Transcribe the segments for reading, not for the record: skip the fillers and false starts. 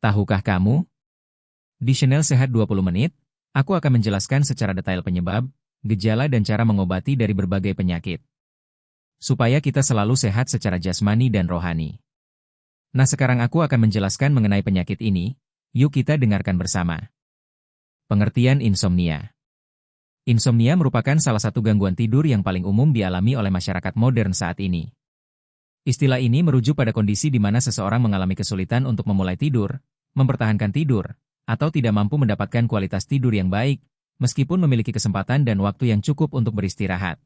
Tahukah kamu? Di Channel Sehat 20 Menit, aku akan menjelaskan secara detail penyebab, gejala dan cara mengobati dari berbagai penyakit. Supaya kita selalu sehat secara jasmani dan rohani. Nah, sekarang aku akan menjelaskan mengenai penyakit ini, yuk kita dengarkan bersama. Pengertian insomnia. Insomnia merupakan salah satu gangguan tidur yang paling umum dialami oleh masyarakat modern saat ini. Istilah ini merujuk pada kondisi di mana seseorang mengalami kesulitan untuk memulai tidur, mempertahankan tidur, atau tidak mampu mendapatkan kualitas tidur yang baik, meskipun memiliki kesempatan dan waktu yang cukup untuk beristirahat.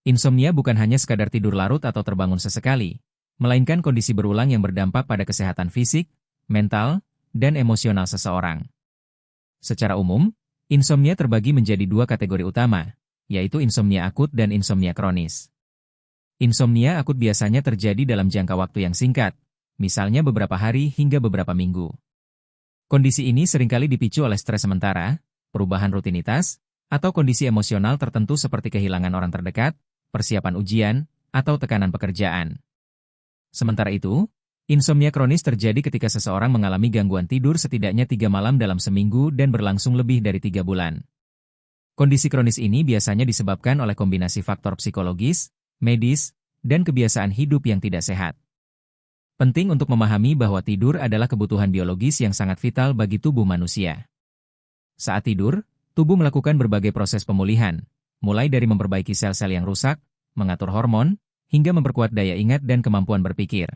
Insomnia bukan hanya sekadar tidur larut atau terbangun sesekali, melainkan kondisi berulang yang berdampak pada kesehatan fisik, mental, dan emosional seseorang. Secara umum, insomnia terbagi menjadi dua kategori utama, yaitu insomnia akut dan insomnia kronis. Insomnia akut biasanya terjadi dalam jangka waktu yang singkat, misalnya beberapa hari hingga beberapa minggu. Kondisi ini seringkali dipicu oleh stres sementara, perubahan rutinitas, atau kondisi emosional tertentu seperti kehilangan orang terdekat, persiapan ujian, atau tekanan pekerjaan. Sementara itu, insomnia kronis terjadi ketika seseorang mengalami gangguan tidur setidaknya 3 malam dalam seminggu dan berlangsung lebih dari 3 bulan. Kondisi kronis ini biasanya disebabkan oleh kombinasi faktor psikologis, medis, dan kebiasaan hidup yang tidak sehat. Penting untuk memahami bahwa tidur adalah kebutuhan biologis yang sangat vital bagi tubuh manusia. Saat tidur, tubuh melakukan berbagai proses pemulihan, mulai dari memperbaiki sel-sel yang rusak, mengatur hormon, hingga memperkuat daya ingat dan kemampuan berpikir.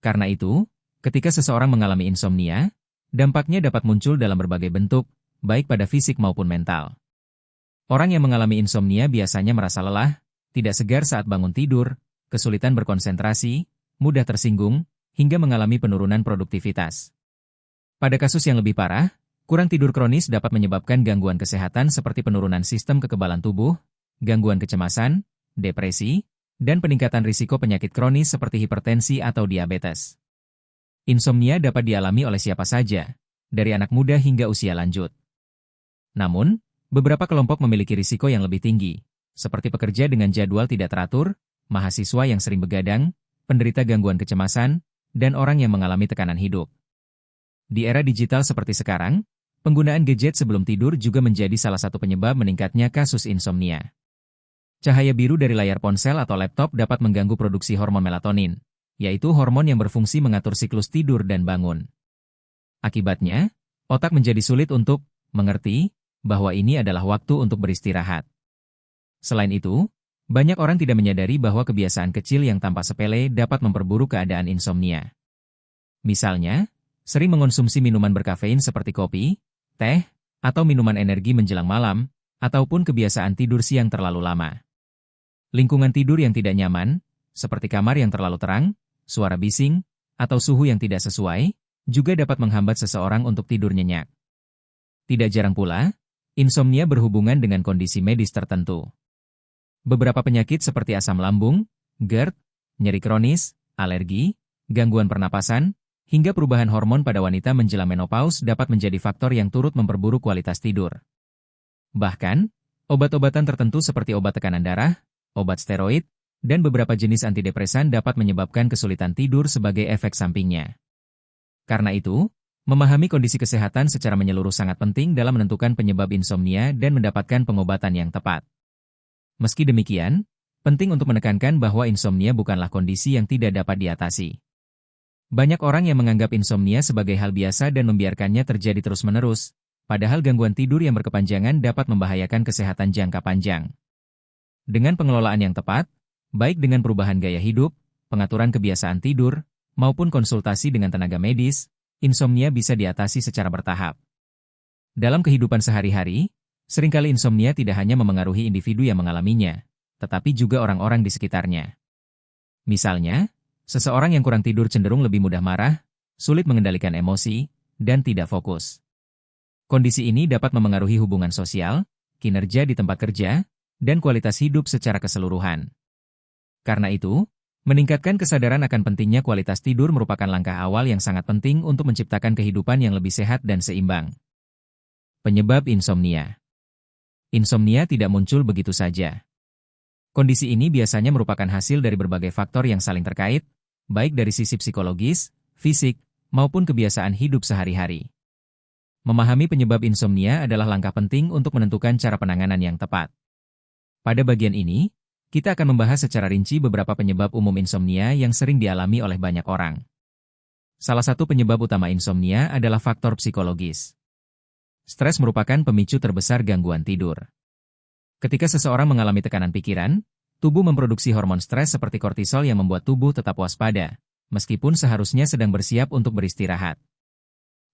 Karena itu, ketika seseorang mengalami insomnia, dampaknya dapat muncul dalam berbagai bentuk, baik pada fisik maupun mental. Orang yang mengalami insomnia biasanya merasa lelah, tidak segar saat bangun tidur, kesulitan berkonsentrasi, mudah tersinggung, hingga mengalami penurunan produktivitas. Pada kasus yang lebih parah, kurang tidur kronis dapat menyebabkan gangguan kesehatan seperti penurunan sistem kekebalan tubuh, gangguan kecemasan, depresi, dan peningkatan risiko penyakit kronis seperti hipertensi atau diabetes. Insomnia dapat dialami oleh siapa saja, dari anak muda hingga usia lanjut. Namun, beberapa kelompok memiliki risiko yang lebih tinggi, seperti pekerja dengan jadwal tidak teratur, mahasiswa yang sering begadang, penderita gangguan kecemasan, dan orang yang mengalami tekanan hidup. Di era digital seperti sekarang, penggunaan gadget sebelum tidur juga menjadi salah satu penyebab meningkatnya kasus insomnia. Cahaya biru dari layar ponsel atau laptop dapat mengganggu produksi hormon melatonin, yaitu hormon yang berfungsi mengatur siklus tidur dan bangun. Akibatnya, otak menjadi sulit untuk mengerti bahwa ini adalah waktu untuk beristirahat. Selain itu, banyak orang tidak menyadari bahwa kebiasaan kecil yang tampak sepele dapat memperburuk keadaan insomnia. Misalnya, sering mengonsumsi minuman berkafein seperti kopi, teh, atau minuman energi menjelang malam, ataupun kebiasaan tidur siang terlalu lama. Lingkungan tidur yang tidak nyaman, seperti kamar yang terlalu terang, suara bising, atau suhu yang tidak sesuai, juga dapat menghambat seseorang untuk tidur nyenyak. Tidak jarang pula, insomnia berhubungan dengan kondisi medis tertentu. Beberapa penyakit seperti asam lambung, GERD, nyeri kronis, alergi, gangguan pernapasan, hingga perubahan hormon pada wanita menjelang menopause dapat menjadi faktor yang turut memperburuk kualitas tidur. Bahkan, obat-obatan tertentu seperti obat tekanan darah, obat steroid, dan beberapa jenis antidepresan dapat menyebabkan kesulitan tidur sebagai efek sampingnya. Karena itu, memahami kondisi kesehatan secara menyeluruh sangat penting dalam menentukan penyebab insomnia dan mendapatkan pengobatan yang tepat. Meski demikian, penting untuk menekankan bahwa insomnia bukanlah kondisi yang tidak dapat diatasi. Banyak orang yang menganggap insomnia sebagai hal biasa dan membiarkannya terjadi terus-menerus, padahal gangguan tidur yang berkepanjangan dapat membahayakan kesehatan jangka panjang. Dengan pengelolaan yang tepat, baik dengan perubahan gaya hidup, pengaturan kebiasaan tidur, maupun konsultasi dengan tenaga medis, insomnia bisa diatasi secara bertahap. Dalam kehidupan sehari-hari, seringkali insomnia tidak hanya memengaruhi individu yang mengalaminya, tetapi juga orang-orang di sekitarnya. Misalnya, seseorang yang kurang tidur cenderung lebih mudah marah, sulit mengendalikan emosi, dan tidak fokus. Kondisi ini dapat memengaruhi hubungan sosial, kinerja di tempat kerja, dan kualitas hidup secara keseluruhan. Karena itu, meningkatkan kesadaran akan pentingnya kualitas tidur merupakan langkah awal yang sangat penting untuk menciptakan kehidupan yang lebih sehat dan seimbang. Penyebab insomnia. Insomnia tidak muncul begitu saja. Kondisi ini biasanya merupakan hasil dari berbagai faktor yang saling terkait, baik dari sisi psikologis, fisik, maupun kebiasaan hidup sehari-hari. Memahami penyebab insomnia adalah langkah penting untuk menentukan cara penanganan yang tepat. Pada bagian ini, kita akan membahas secara rinci beberapa penyebab umum insomnia yang sering dialami oleh banyak orang. Salah satu penyebab utama insomnia adalah faktor psikologis. Stres merupakan pemicu terbesar gangguan tidur. Ketika seseorang mengalami tekanan pikiran, tubuh memproduksi hormon stres seperti kortisol yang membuat tubuh tetap waspada, meskipun seharusnya sedang bersiap untuk beristirahat.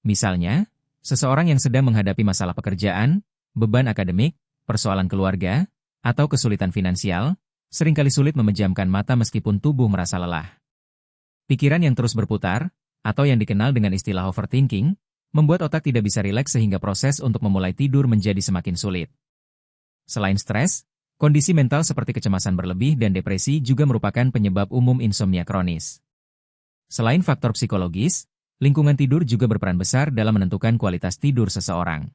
Misalnya, seseorang yang sedang menghadapi masalah pekerjaan, beban akademik, persoalan keluarga, atau kesulitan finansial, seringkali sulit memejamkan mata meskipun tubuh merasa lelah. Pikiran yang terus berputar, atau yang dikenal dengan istilah overthinking, membuat otak tidak bisa rileks sehingga proses untuk memulai tidur menjadi semakin sulit. Selain stres, kondisi mental seperti kecemasan berlebih dan depresi juga merupakan penyebab umum insomnia kronis. Selain faktor psikologis, lingkungan tidur juga berperan besar dalam menentukan kualitas tidur seseorang.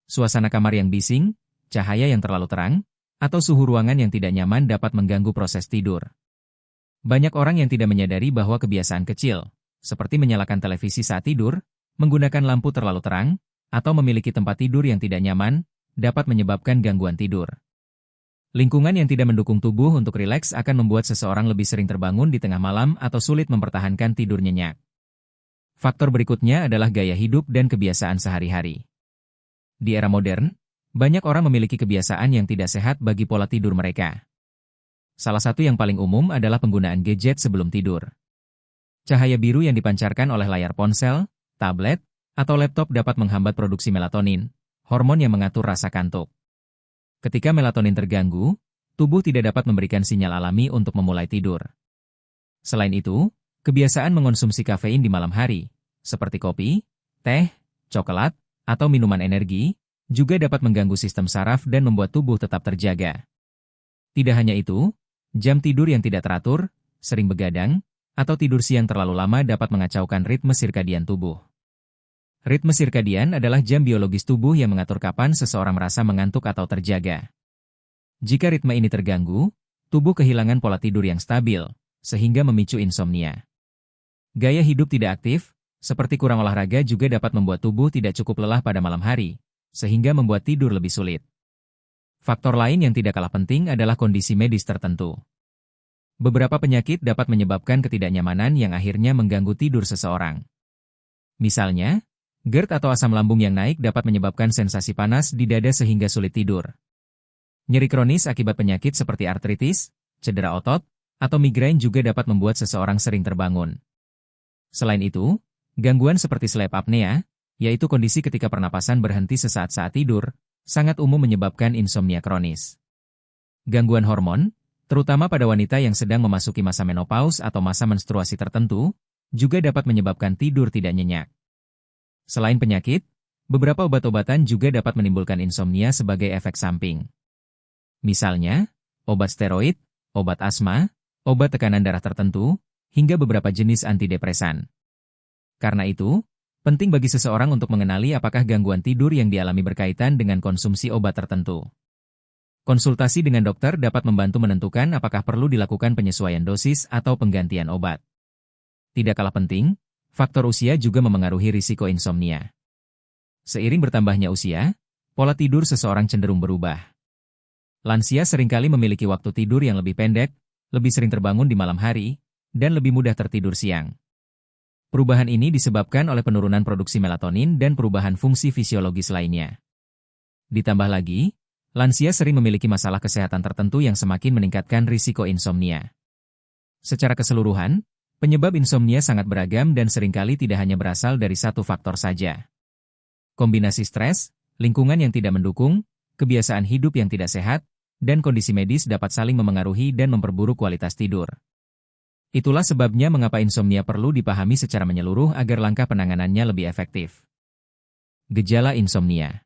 Suasana kamar yang bising, cahaya yang terlalu terang, atau suhu ruangan yang tidak nyaman dapat mengganggu proses tidur. Banyak orang yang tidak menyadari bahwa kebiasaan kecil, seperti menyalakan televisi saat tidur, menggunakan lampu terlalu terang, atau memiliki tempat tidur yang tidak nyaman, dapat menyebabkan gangguan tidur. Lingkungan yang tidak mendukung tubuh untuk rileks akan membuat seseorang lebih sering terbangun di tengah malam atau sulit mempertahankan tidur nyenyak. Faktor berikutnya adalah gaya hidup dan kebiasaan sehari-hari. Di era modern, banyak orang memiliki kebiasaan yang tidak sehat bagi pola tidur mereka. Salah satu yang paling umum adalah penggunaan gadget sebelum tidur. Cahaya biru yang dipancarkan oleh layar ponsel, tablet, atau laptop dapat menghambat produksi melatonin, hormon yang mengatur rasa kantuk. Ketika melatonin terganggu, tubuh tidak dapat memberikan sinyal alami untuk memulai tidur. Selain itu, kebiasaan mengonsumsi kafein di malam hari, seperti kopi, teh, coklat, atau minuman energi, juga dapat mengganggu sistem saraf dan membuat tubuh tetap terjaga. Tidak hanya itu, jam tidur yang tidak teratur, sering begadang, atau tidur siang terlalu lama dapat mengacaukan ritme sirkadian tubuh. Ritme sirkadian adalah jam biologis tubuh yang mengatur kapan seseorang merasa mengantuk atau terjaga. Jika ritme ini terganggu, tubuh kehilangan pola tidur yang stabil, sehingga memicu insomnia. Gaya hidup tidak aktif, seperti kurang olahraga juga dapat membuat tubuh tidak cukup lelah pada malam hari, sehingga membuat tidur lebih sulit. Faktor lain yang tidak kalah penting adalah kondisi medis tertentu. Beberapa penyakit dapat menyebabkan ketidaknyamanan yang akhirnya mengganggu tidur seseorang. Misalnya, GERD atau asam lambung yang naik dapat menyebabkan sensasi panas di dada sehingga sulit tidur. Nyeri kronis akibat penyakit seperti artritis, cedera otot, atau migrain juga dapat membuat seseorang sering terbangun. Selain itu, gangguan seperti sleep apnea, yaitu kondisi ketika pernapasan berhenti sesaat saat tidur, sangat umum menyebabkan insomnia kronis. Gangguan hormon, terutama pada wanita yang sedang memasuki masa menopause atau masa menstruasi tertentu, juga dapat menyebabkan tidur tidak nyenyak. Selain penyakit, beberapa obat-obatan juga dapat menimbulkan insomnia sebagai efek samping. Misalnya, obat steroid, obat asma, obat tekanan darah tertentu, hingga beberapa jenis antidepresan. Karena itu, penting bagi seseorang untuk mengenali apakah gangguan tidur yang dialami berkaitan dengan konsumsi obat tertentu. Konsultasi dengan dokter dapat membantu menentukan apakah perlu dilakukan penyesuaian dosis atau penggantian obat. Tidak kalah penting, faktor usia juga memengaruhi risiko insomnia. Seiring bertambahnya usia, pola tidur seseorang cenderung berubah. Lansia seringkali memiliki waktu tidur yang lebih pendek, lebih sering terbangun di malam hari, dan lebih mudah tertidur siang. Perubahan ini disebabkan oleh penurunan produksi melatonin dan perubahan fungsi fisiologis lainnya. Ditambah lagi, lansia sering memiliki masalah kesehatan tertentu yang semakin meningkatkan risiko insomnia. Secara keseluruhan, penyebab insomnia sangat beragam dan seringkali tidak hanya berasal dari satu faktor saja. Kombinasi stres, lingkungan yang tidak mendukung, kebiasaan hidup yang tidak sehat, dan kondisi medis dapat saling memengaruhi dan memperburuk kualitas tidur. Itulah sebabnya mengapa insomnia perlu dipahami secara menyeluruh agar langkah penanganannya lebih efektif. Gejala insomnia.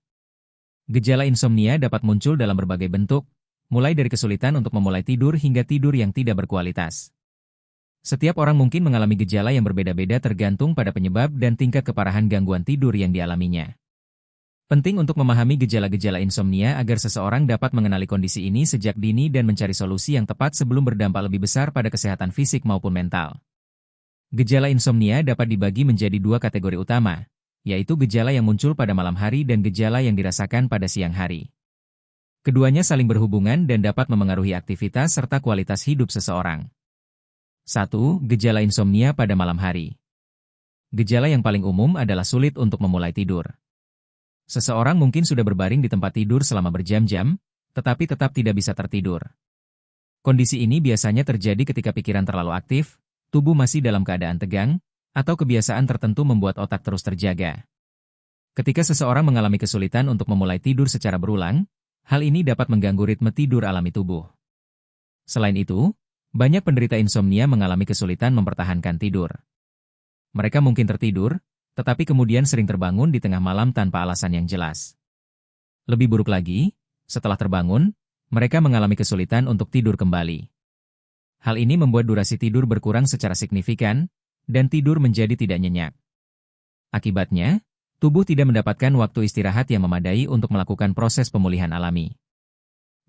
Gejala insomnia dapat muncul dalam berbagai bentuk, mulai dari kesulitan untuk memulai tidur hingga tidur yang tidak berkualitas. Setiap orang mungkin mengalami gejala yang berbeda-beda tergantung pada penyebab dan tingkat keparahan gangguan tidur yang dialaminya. Penting untuk memahami gejala-gejala insomnia agar seseorang dapat mengenali kondisi ini sejak dini dan mencari solusi yang tepat sebelum berdampak lebih besar pada kesehatan fisik maupun mental. Gejala insomnia dapat dibagi menjadi dua kategori utama, yaitu gejala yang muncul pada malam hari dan gejala yang dirasakan pada siang hari. Keduanya saling berhubungan dan dapat memengaruhi aktivitas serta kualitas hidup seseorang. 1. Gejala insomnia pada malam hari. Gejala yang paling umum adalah sulit untuk memulai tidur. Seseorang mungkin sudah berbaring di tempat tidur selama berjam-jam, tetapi tetap tidak bisa tertidur. Kondisi ini biasanya terjadi ketika pikiran terlalu aktif, tubuh masih dalam keadaan tegang, atau kebiasaan tertentu membuat otak terus terjaga. Ketika seseorang mengalami kesulitan untuk memulai tidur secara berulang, hal ini dapat mengganggu ritme tidur alami tubuh. Selain itu, banyak penderita insomnia mengalami kesulitan mempertahankan tidur. Mereka mungkin tertidur, tetapi kemudian sering terbangun di tengah malam tanpa alasan yang jelas. Lebih buruk lagi, setelah terbangun, mereka mengalami kesulitan untuk tidur kembali. Hal ini membuat durasi tidur berkurang secara signifikan, dan tidur menjadi tidak nyenyak. Akibatnya, tubuh tidak mendapatkan waktu istirahat yang memadai untuk melakukan proses pemulihan alami.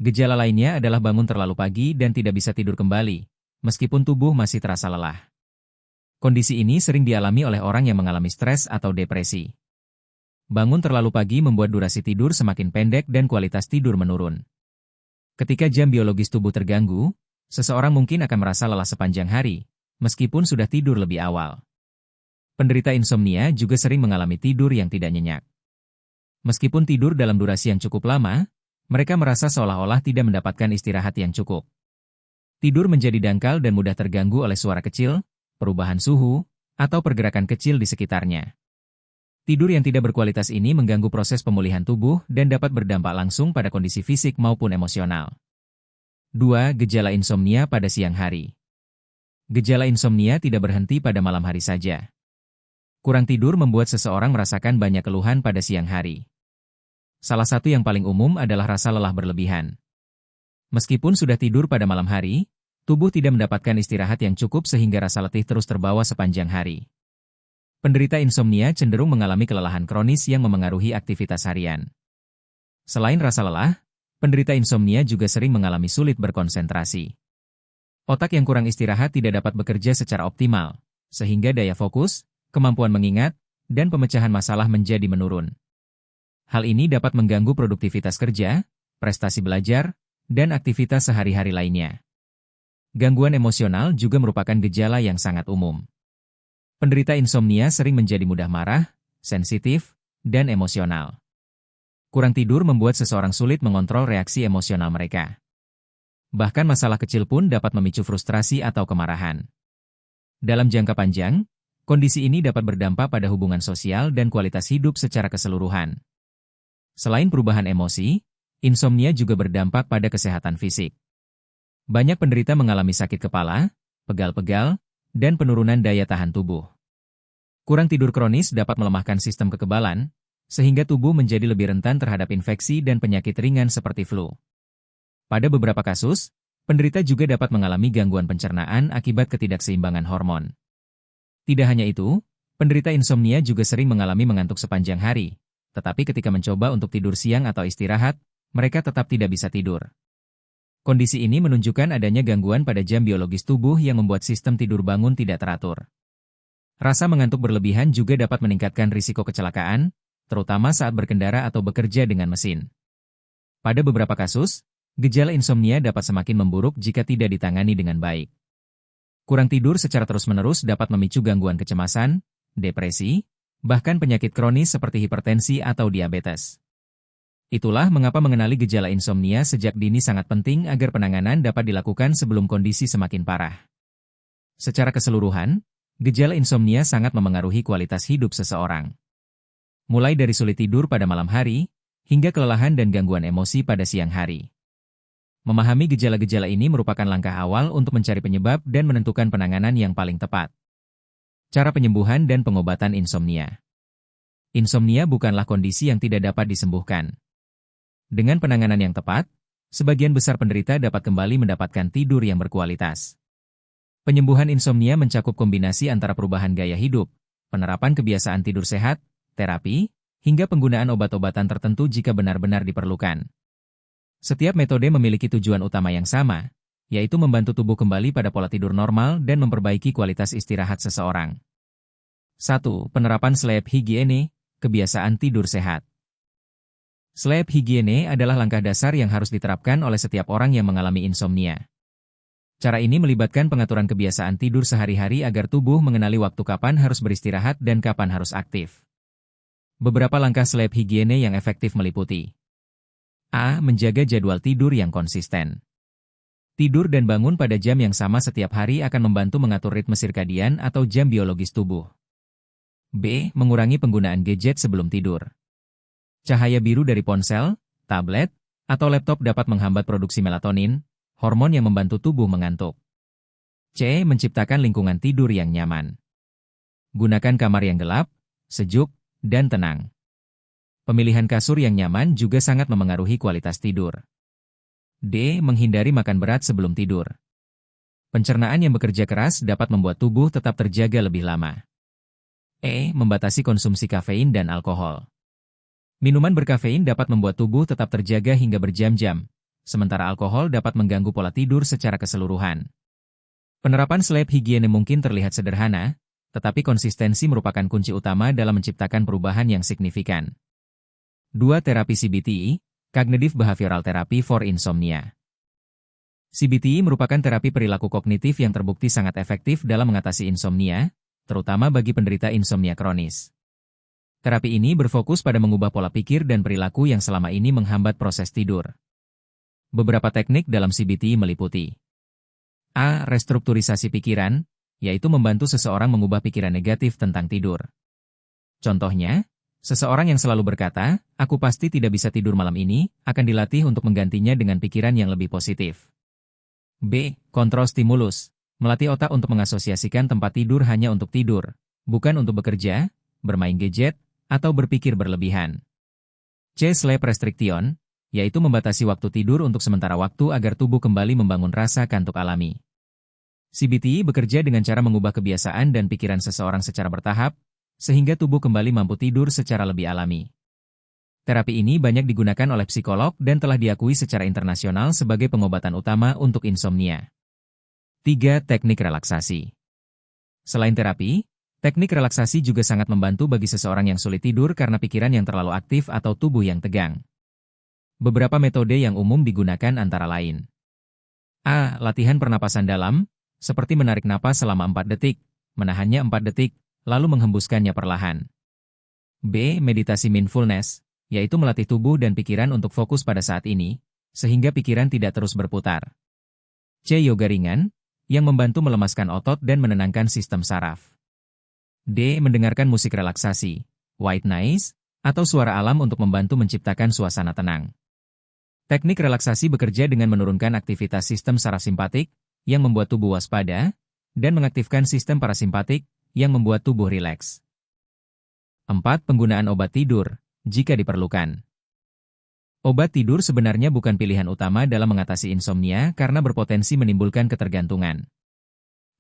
Gejala lainnya adalah bangun terlalu pagi dan tidak bisa tidur kembali, meskipun tubuh masih terasa lelah. Kondisi ini sering dialami oleh orang yang mengalami stres atau depresi. Bangun terlalu pagi membuat durasi tidur semakin pendek dan kualitas tidur menurun. Ketika jam biologis tubuh terganggu, seseorang mungkin akan merasa lelah sepanjang hari, meskipun sudah tidur lebih awal. Penderita insomnia juga sering mengalami tidur yang tidak nyenyak. Meskipun tidur dalam durasi yang cukup lama, mereka merasa seolah-olah tidak mendapatkan istirahat yang cukup. Tidur menjadi dangkal dan mudah terganggu oleh suara kecil, perubahan suhu, atau pergerakan kecil di sekitarnya. Tidur yang tidak berkualitas ini mengganggu proses pemulihan tubuh dan dapat berdampak langsung pada kondisi fisik maupun emosional. 2. Gejala insomnia pada siang hari. Gejala insomnia tidak berhenti pada malam hari saja. Kurang tidur membuat seseorang merasakan banyak keluhan pada siang hari. Salah satu yang paling umum adalah rasa lelah berlebihan. Meskipun sudah tidur pada malam hari, tubuh tidak mendapatkan istirahat yang cukup sehingga rasa letih terus terbawa sepanjang hari. Penderita insomnia cenderung mengalami kelelahan kronis yang memengaruhi aktivitas harian. Selain rasa lelah, penderita insomnia juga sering mengalami sulit berkonsentrasi. Otak yang kurang istirahat tidak dapat bekerja secara optimal, sehingga daya fokus, kemampuan mengingat, dan pemecahan masalah menjadi menurun. Hal ini dapat mengganggu produktivitas kerja, prestasi belajar, dan aktivitas sehari-hari lainnya. Gangguan emosional juga merupakan gejala yang sangat umum. Penderita insomnia sering menjadi mudah marah, sensitif, dan emosional. Kurang tidur membuat seseorang sulit mengontrol reaksi emosional mereka. Bahkan masalah kecil pun dapat memicu frustrasi atau kemarahan. Dalam jangka panjang, kondisi ini dapat berdampak pada hubungan sosial dan kualitas hidup secara keseluruhan. Selain perubahan emosi, insomnia juga berdampak pada kesehatan fisik. Banyak penderita mengalami sakit kepala, pegal-pegal, dan penurunan daya tahan tubuh. Kurang tidur kronis dapat melemahkan sistem kekebalan, sehingga tubuh menjadi lebih rentan terhadap infeksi dan penyakit ringan seperti flu. Pada beberapa kasus, penderita juga dapat mengalami gangguan pencernaan akibat ketidakseimbangan hormon. Tidak hanya itu, penderita insomnia juga sering mengalami mengantuk sepanjang hari, tetapi ketika mencoba untuk tidur siang atau istirahat, mereka tetap tidak bisa tidur. Kondisi ini menunjukkan adanya gangguan pada jam biologis tubuh yang membuat sistem tidur bangun tidak teratur. Rasa mengantuk berlebihan juga dapat meningkatkan risiko kecelakaan, terutama saat berkendara atau bekerja dengan mesin. Pada beberapa kasus, gejala insomnia dapat semakin memburuk jika tidak ditangani dengan baik. Kurang tidur secara terus-menerus dapat memicu gangguan kecemasan, depresi, bahkan penyakit kronis seperti hipertensi atau diabetes. Itulah mengapa mengenali gejala insomnia sejak dini sangat penting agar penanganan dapat dilakukan sebelum kondisi semakin parah. Secara keseluruhan, gejala insomnia sangat memengaruhi kualitas hidup seseorang. Mulai dari sulit tidur pada malam hari, hingga kelelahan dan gangguan emosi pada siang hari. Memahami gejala-gejala ini merupakan langkah awal untuk mencari penyebab dan menentukan penanganan yang paling tepat. Cara penyembuhan dan pengobatan insomnia. Insomnia bukanlah kondisi yang tidak dapat disembuhkan. Dengan penanganan yang tepat, sebagian besar penderita dapat kembali mendapatkan tidur yang berkualitas. Penyembuhan insomnia mencakup kombinasi antara perubahan gaya hidup, penerapan kebiasaan tidur sehat, terapi, hingga penggunaan obat-obatan tertentu jika benar-benar diperlukan. Setiap metode memiliki tujuan utama yang sama, yaitu membantu tubuh kembali pada pola tidur normal dan memperbaiki kualitas istirahat seseorang. 1. Penerapan sleep hygiene, kebiasaan tidur sehat. Sleep hygiene adalah langkah dasar yang harus diterapkan oleh setiap orang yang mengalami insomnia. Cara ini melibatkan pengaturan kebiasaan tidur sehari-hari agar tubuh mengenali waktu kapan harus beristirahat dan kapan harus aktif. Beberapa langkah sleep hygiene yang efektif meliputi: A. Menjaga jadwal tidur yang konsisten. Tidur dan bangun pada jam yang sama setiap hari akan membantu mengatur ritme sirkadian atau jam biologis tubuh. B. Mengurangi penggunaan gadget sebelum tidur. Cahaya biru dari ponsel, tablet, atau laptop dapat menghambat produksi melatonin, hormon yang membantu tubuh mengantuk. C. Menciptakan lingkungan tidur yang nyaman. Gunakan kamar yang gelap, sejuk, dan tenang. Pemilihan kasur yang nyaman juga sangat memengaruhi kualitas tidur. D. Menghindari makan berat sebelum tidur. Pencernaan yang bekerja keras dapat membuat tubuh tetap terjaga lebih lama. E. Membatasi konsumsi kafein dan alkohol. Minuman berkafein dapat membuat tubuh tetap terjaga hingga berjam-jam, sementara alkohol dapat mengganggu pola tidur secara keseluruhan. Penerapan sleep hygiene mungkin terlihat sederhana, tetapi konsistensi merupakan kunci utama dalam menciptakan perubahan yang signifikan. 2. Terapi CBT, Cognitive Behavioral Therapy for Insomnia. CBT merupakan terapi perilaku kognitif yang terbukti sangat efektif dalam mengatasi insomnia, terutama bagi penderita insomnia kronis. Terapi ini berfokus pada mengubah pola pikir dan perilaku yang selama ini menghambat proses tidur. Beberapa teknik dalam CBT meliputi: A. Restrukturisasi pikiran, yaitu membantu seseorang mengubah pikiran negatif tentang tidur. Contohnya, seseorang yang selalu berkata, "Aku pasti tidak bisa tidur malam ini," akan dilatih untuk menggantinya dengan pikiran yang lebih positif. B. Kontrol stimulus, melatih otak untuk mengasosiasikan tempat tidur hanya untuk tidur, bukan untuk bekerja, bermain gadget, atau berpikir berlebihan. C. Sleep restriction, yaitu membatasi waktu tidur untuk sementara waktu agar tubuh kembali membangun rasa kantuk alami. CBT bekerja dengan cara mengubah kebiasaan dan pikiran seseorang secara bertahap, sehingga tubuh kembali mampu tidur secara lebih alami. Terapi ini banyak digunakan oleh psikolog dan telah diakui secara internasional sebagai pengobatan utama untuk insomnia. 3. Teknik relaksasi. Selain terapi, teknik relaksasi juga sangat membantu bagi seseorang yang sulit tidur karena pikiran yang terlalu aktif atau tubuh yang tegang. Beberapa metode yang umum digunakan antara lain: A. Latihan pernapasan dalam, seperti menarik napas selama 4 detik, menahannya 4 detik, lalu menghembuskannya perlahan. B. Meditasi mindfulness, yaitu melatih tubuh dan pikiran untuk fokus pada saat ini, sehingga pikiran tidak terus berputar. C. Yoga ringan, yang membantu melemaskan otot dan menenangkan sistem saraf. D. Mendengarkan musik relaksasi, white noise, atau suara alam untuk membantu menciptakan suasana tenang. Teknik relaksasi bekerja dengan menurunkan aktivitas sistem saraf simpatik, yang membuat tubuh waspada, dan mengaktifkan sistem parasimpatik, yang membuat tubuh rileks. 4. Penggunaan obat tidur, jika diperlukan. Obat tidur sebenarnya bukan pilihan utama dalam mengatasi insomnia karena berpotensi menimbulkan ketergantungan.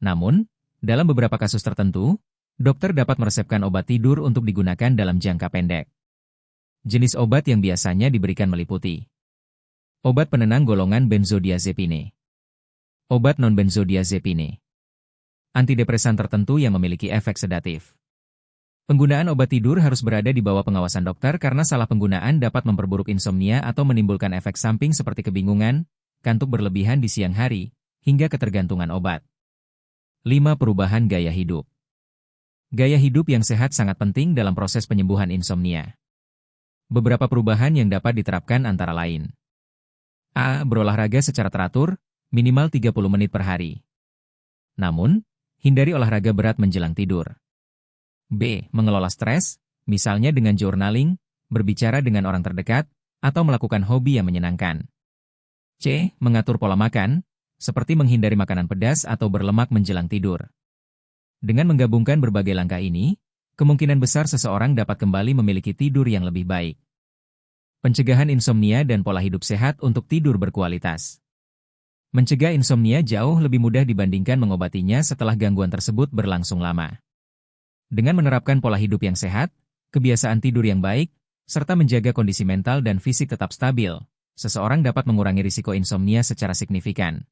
Namun, dalam beberapa kasus tertentu, dokter dapat meresepkan obat tidur untuk digunakan dalam jangka pendek. Jenis obat yang biasanya diberikan meliputi: obat penenang golongan benzodiazepine, obat non-benzodiazepine, antidepresan tertentu yang memiliki efek sedatif. Penggunaan obat tidur harus berada di bawah pengawasan dokter karena salah penggunaan dapat memperburuk insomnia atau menimbulkan efek samping seperti kebingungan, kantuk berlebihan di siang hari, hingga ketergantungan obat. 5. Perubahan gaya hidup. Gaya hidup yang sehat sangat penting dalam proses penyembuhan insomnia. Beberapa perubahan yang dapat diterapkan antara lain: A. Berolahraga secara teratur, minimal 30 menit per hari. Namun, hindari olahraga berat menjelang tidur. B. Mengelola stres, misalnya dengan journaling, berbicara dengan orang terdekat, atau melakukan hobi yang menyenangkan. C. Mengatur pola makan, seperti menghindari makanan pedas atau berlemak menjelang tidur. Dengan menggabungkan berbagai langkah ini, kemungkinan besar seseorang dapat kembali memiliki tidur yang lebih baik. Pencegahan insomnia dan pola hidup sehat untuk tidur berkualitas. Mencegah insomnia jauh lebih mudah dibandingkan mengobatinya setelah gangguan tersebut berlangsung lama. Dengan menerapkan pola hidup yang sehat, kebiasaan tidur yang baik, serta menjaga kondisi mental dan fisik tetap stabil, seseorang dapat mengurangi risiko insomnia secara signifikan.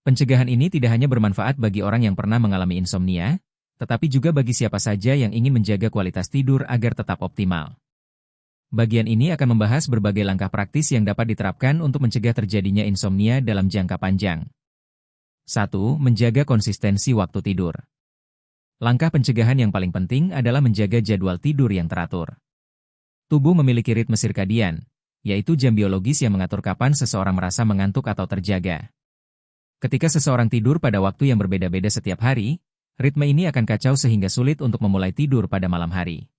Pencegahan ini tidak hanya bermanfaat bagi orang yang pernah mengalami insomnia, tetapi juga bagi siapa saja yang ingin menjaga kualitas tidur agar tetap optimal. Bagian ini akan membahas berbagai langkah praktis yang dapat diterapkan untuk mencegah terjadinya insomnia dalam jangka panjang. 1. Menjaga konsistensi waktu tidur. Langkah pencegahan yang paling penting adalah menjaga jadwal tidur yang teratur. Tubuh memiliki ritme sirkadian, yaitu jam biologis yang mengatur kapan seseorang merasa mengantuk atau terjaga. Ketika seseorang tidur pada waktu yang berbeda-beda setiap hari, ritme ini akan kacau sehingga sulit untuk memulai tidur pada malam hari.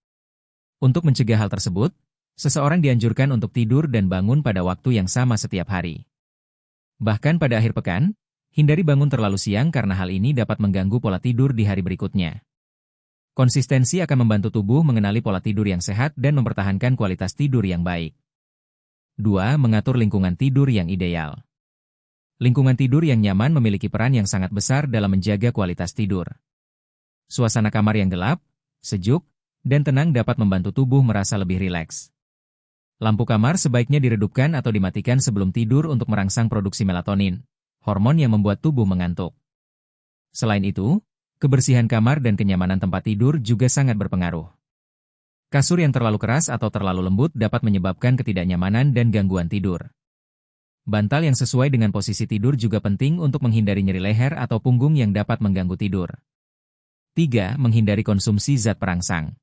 Untuk mencegah hal tersebut, seseorang dianjurkan untuk tidur dan bangun pada waktu yang sama setiap hari. Bahkan pada akhir pekan, hindari bangun terlalu siang karena hal ini dapat mengganggu pola tidur di hari berikutnya. Konsistensi akan membantu tubuh mengenali pola tidur yang sehat dan mempertahankan kualitas tidur yang baik. 2. Mengatur lingkungan tidur yang ideal. Lingkungan tidur yang nyaman memiliki peran yang sangat besar dalam menjaga kualitas tidur. Suasana kamar yang gelap, sejuk, dan tenang dapat membantu tubuh merasa lebih rileks. Lampu kamar sebaiknya diredupkan atau dimatikan sebelum tidur untuk merangsang produksi melatonin, hormon yang membuat tubuh mengantuk. Selain itu, kebersihan kamar dan kenyamanan tempat tidur juga sangat berpengaruh. Kasur yang terlalu keras atau terlalu lembut dapat menyebabkan ketidaknyamanan dan gangguan tidur. Bantal yang sesuai dengan posisi tidur juga penting untuk menghindari nyeri leher atau punggung yang dapat mengganggu tidur. 3. Menghindari konsumsi zat perangsang.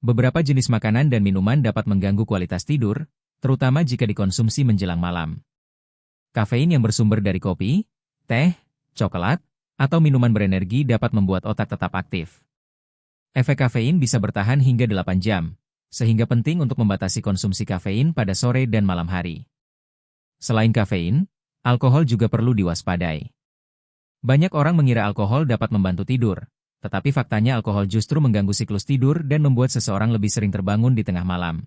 Beberapa jenis makanan dan minuman dapat mengganggu kualitas tidur, terutama jika dikonsumsi menjelang malam. Kafein yang bersumber dari kopi, teh, coklat, atau minuman berenergi dapat membuat otak tetap aktif. Efek kafein bisa bertahan hingga 8 jam, sehingga penting untuk membatasi konsumsi kafein pada sore dan malam hari. Selain kafein, alkohol juga perlu diwaspadai. Banyak orang mengira alkohol dapat membantu tidur, tetapi faktanya alkohol justru mengganggu siklus tidur dan membuat seseorang lebih sering terbangun di tengah malam.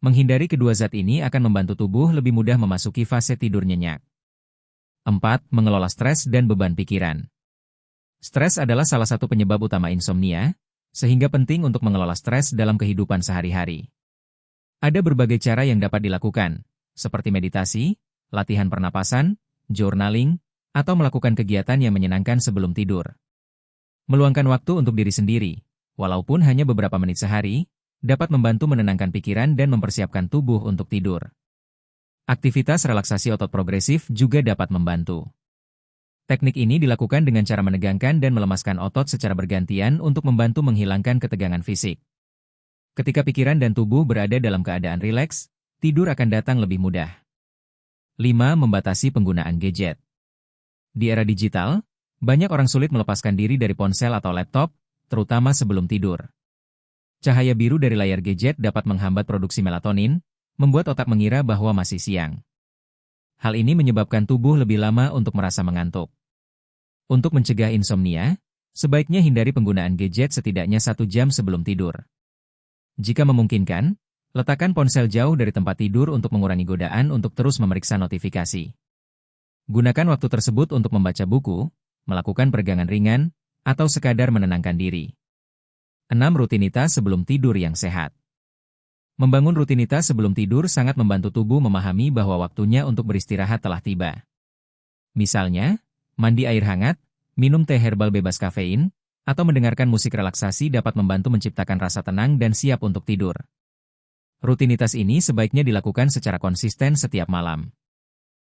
Menghindari kedua zat ini akan membantu tubuh lebih mudah memasuki fase tidur nyenyak. 4. Mengelola stres dan beban pikiran. Stres adalah salah satu penyebab utama insomnia, sehingga penting untuk mengelola stres dalam kehidupan sehari-hari. Ada berbagai cara yang dapat dilakukan, seperti meditasi, latihan pernapasan, journaling, atau melakukan kegiatan yang menyenangkan sebelum tidur. Meluangkan waktu untuk diri sendiri, walaupun hanya beberapa menit sehari, dapat membantu menenangkan pikiran dan mempersiapkan tubuh untuk tidur. Aktivitas relaksasi otot progresif juga dapat membantu. Teknik ini dilakukan dengan cara menegangkan dan melemaskan otot secara bergantian untuk membantu menghilangkan ketegangan fisik. Ketika pikiran dan tubuh berada dalam keadaan rileks, tidur akan datang lebih mudah. 5. Membatasi penggunaan gadget. Di era digital, banyak orang sulit melepaskan diri dari ponsel atau laptop, terutama sebelum tidur. Cahaya biru dari layar gadget dapat menghambat produksi melatonin, membuat otak mengira bahwa masih siang. Hal ini menyebabkan tubuh lebih lama untuk merasa mengantuk. Untuk mencegah insomnia, sebaiknya hindari penggunaan gadget setidaknya 1 jam sebelum tidur. Jika memungkinkan, letakkan ponsel jauh dari tempat tidur untuk mengurangi godaan untuk terus memeriksa notifikasi. Gunakan waktu tersebut untuk membaca buku, melakukan peregangan ringan, atau sekadar menenangkan diri. 6. Rutinitas sebelum tidur yang sehat. Membangun rutinitas sebelum tidur sangat membantu tubuh memahami bahwa waktunya untuk beristirahat telah tiba. Misalnya, mandi air hangat, minum teh herbal bebas kafein, atau mendengarkan musik relaksasi dapat membantu menciptakan rasa tenang dan siap untuk tidur. Rutinitas ini sebaiknya dilakukan secara konsisten setiap malam.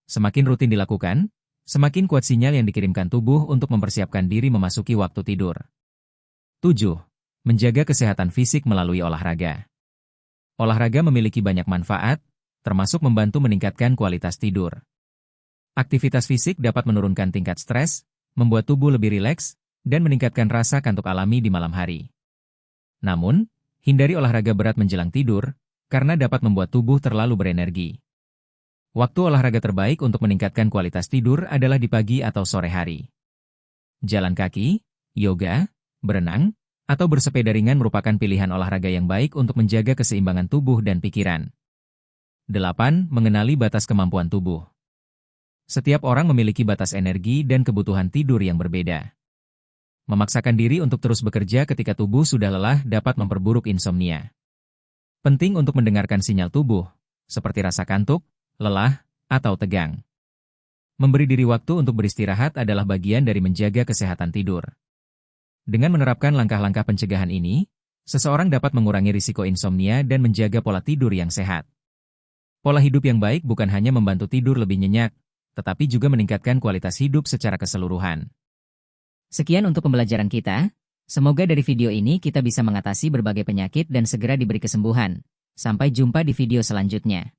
Semakin rutin dilakukan, semakin kuat sinyal yang dikirimkan tubuh untuk mempersiapkan diri memasuki waktu tidur. 7. Menjaga kesehatan fisik melalui olahraga. Olahraga memiliki banyak manfaat, termasuk membantu meningkatkan kualitas tidur. Aktivitas fisik dapat menurunkan tingkat stres, membuat tubuh lebih rileks, dan meningkatkan rasa kantuk alami di malam hari. Namun, hindari olahraga berat menjelang tidur, karena dapat membuat tubuh terlalu berenergi. Waktu olahraga terbaik untuk meningkatkan kualitas tidur adalah di pagi atau sore hari. Jalan kaki, yoga, berenang, atau bersepeda ringan merupakan pilihan olahraga yang baik untuk menjaga keseimbangan tubuh dan pikiran. 8. Mengenali batas kemampuan tubuh. Setiap orang memiliki batas energi dan kebutuhan tidur yang berbeda. Memaksakan diri untuk terus bekerja ketika tubuh sudah lelah dapat memperburuk insomnia. Penting untuk mendengarkan sinyal tubuh, seperti rasa kantuk, lelah, atau tegang. Memberi diri waktu untuk beristirahat adalah bagian dari menjaga kesehatan tidur. Dengan menerapkan langkah-langkah pencegahan ini, seseorang dapat mengurangi risiko insomnia dan menjaga pola tidur yang sehat. Pola hidup yang baik bukan hanya membantu tidur lebih nyenyak, tetapi juga meningkatkan kualitas hidup secara keseluruhan. Sekian untuk pembelajaran kita. Semoga dari video ini kita bisa mengatasi berbagai penyakit dan segera diberi kesembuhan. Sampai jumpa di video selanjutnya.